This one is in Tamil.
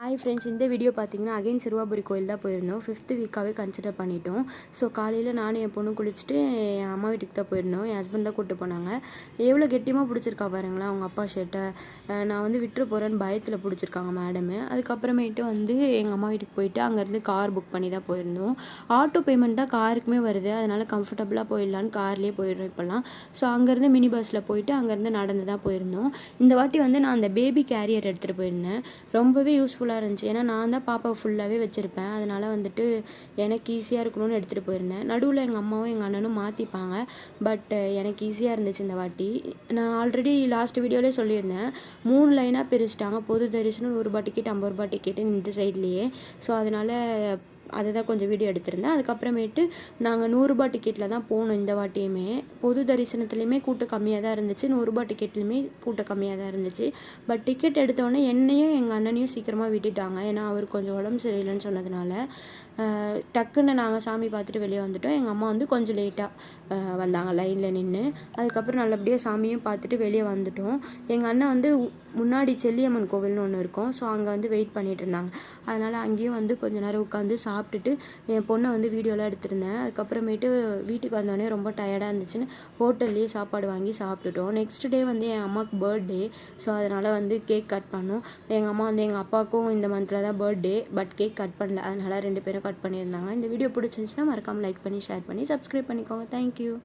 ஹாய் ஃப்ரெண்ட்ஸ், இந்த வீடியோ பார்த்தீங்கன்னா அகைன் சிறுவாபுரி கோயில் தான் போயிருந்தோம். 5th வீக்காகவே கன்சிடர் பண்ணிட்டோம். ஸோ காலையில் நானும் என் பொண்ணு குளிச்சுட்டு என் அம்மா வீட்டுக்கு தான் போயிருந்தோம். என் ஹஸ்பண்ட் தான் கூப்பிட்டு போனாங்க. எவ்வளோ கெட்டியமாக பிடிச்சிருக்கா பாருங்களேன் அவங்க அப்பா ஷர்ட்டை. நான் வந்து விட்டுற போகிறேன்னு பயத்தில் பிடிச்சிருக்காங்க மேடமு. அதுக்கப்புறமேட்டு வந்து எங்கள் அம்மா வீட்டுக்கு போயிட்டு அங்கேருந்து கார் புக் பண்ணி தான் போயிருந்தோம். ஆட்டோ பேமெண்ட் தான் காருக்குமே வருது, அதனால் கம்ஃபர்டபுளாக போயிடலான்னு கார்லேயே போயிடுறோம் இப்போல்லாம். ஸோ அங்கேருந்து மினி பஸ்ஸில் போயிட்டு அங்கேருந்து நடந்து தான் போயிருந்தோம். இந்த வாட்டி வந்து நான் அந்த பேபி கேரியர் எடுத்துகிட்டு போயிருந்தேன். ரொம்பவே யூஸ்ஃபுல்லாக இருந்துச்சு. ஏன்னா நான் தான் பாப்பாவை ஃபுல்லாகவே வச்சுருப்பேன். அதனால் வந்துட்டு எனக்கு ஈஸியாக இருக்கணும்னு எடுத்துகிட்டு போயிருந்தேன். நடுவில் எங்கள் அம்மாவும் எங்கள் அண்ணனும் மாற்றிப்பாங்க. பட் எனக்கு ஈஸியாக இருந்துச்சு இந்த வாட்டி. நான் ஆல்ரெடி லாஸ்ட் வீடியோவிலே சொல்லியிருந்தேன், 3 லைனாக பிரிச்சுட்டாங்க. பொது தரிசனம், 100 டிக்கெட், 50 டிக்கெட்டு இந்த சைட்லேயே. ஸோ அதனால் அதை தான் கொஞ்சம் வீடியோ எடுத்திருந்தேன். அதுக்கப்புறமேட்டு நாங்கள் 100 டிக்கெட்டில் தான் போனோம் இந்த வாட்டியுமே. பொது தரிசனத்துலேயுமே கூட்டம் கம்மியாக தான் இருந்துச்சு, 100 டிக்கெட்லேயுமே கூட்டம் கம்மியாக தான் இருந்துச்சு. பட் டிக்கெட் எடுத்தோடனே என்னையும் எங்கள் அண்ணனையும் சீக்கிரமாக விட்டுட்டாங்க. ஏன்னா அவர் கொஞ்சம் உடம்பு சரியில்லைன்னு சொன்னதுனால டக்குன்னு நாங்கள் சாமி பார்த்துட்டு வெளியே வந்துட்டோம். எங்கள் அம்மா வந்து கொஞ்சம் லேட்டாக வந்தாங்க லைனில் நின்று. அதுக்கப்புறம் நல்லபடியாக சாமியும் பார்த்துட்டு வெளியே வந்துட்டோம். எங்கள் அண்ணன் வந்து முன்னாடி செல்லியம்மன் கோவில்னு ஒன்று இருக்கும். ஸோ அங்கே வந்து வெயிட் பண்ணிகிட்டு இருந்தாங்க. அதனால் அங்கேயும் வந்து கொஞ்ச நேரம் உட்காந்து சாப்பிட்டுட்டு என் பொண்ணை வந்து வீடியோலாம் எடுத்திருந்தேன். அதுக்கப்புறமேட்டு வீட்டுக்கு வந்தோடனே ரொம்ப டயர்டாக இருந்துச்சுன்னு ஹோட்டல்லையே சாப்பாடு வாங்கி சாப்பிட்டுட்டோம். நெக்ஸ்ட் டே வந்து என் அம்மாவுக்கு பர்த்டே. ஸோ அதனால் வந்து கேக் கட் பண்ணோம். எங்கள் அம்மா வந்து எங்கள் அப்பாவுக்கும் இந்த மந்தில் தான் பர்த்டே, பட் கேக் கட் பண்ணல. அதனால் 2 பேரும் கட் பண்ணியிருந்தாங்க. இந்த வீடியோ பிடிச்சிருந்துச்சுன்னா மறக்காமல் லைக் பண்ணி, ஷேர் பண்ணி, சப்ஸ்கிரைப் பண்ணிக்கோங்க. தேங்க்யூ.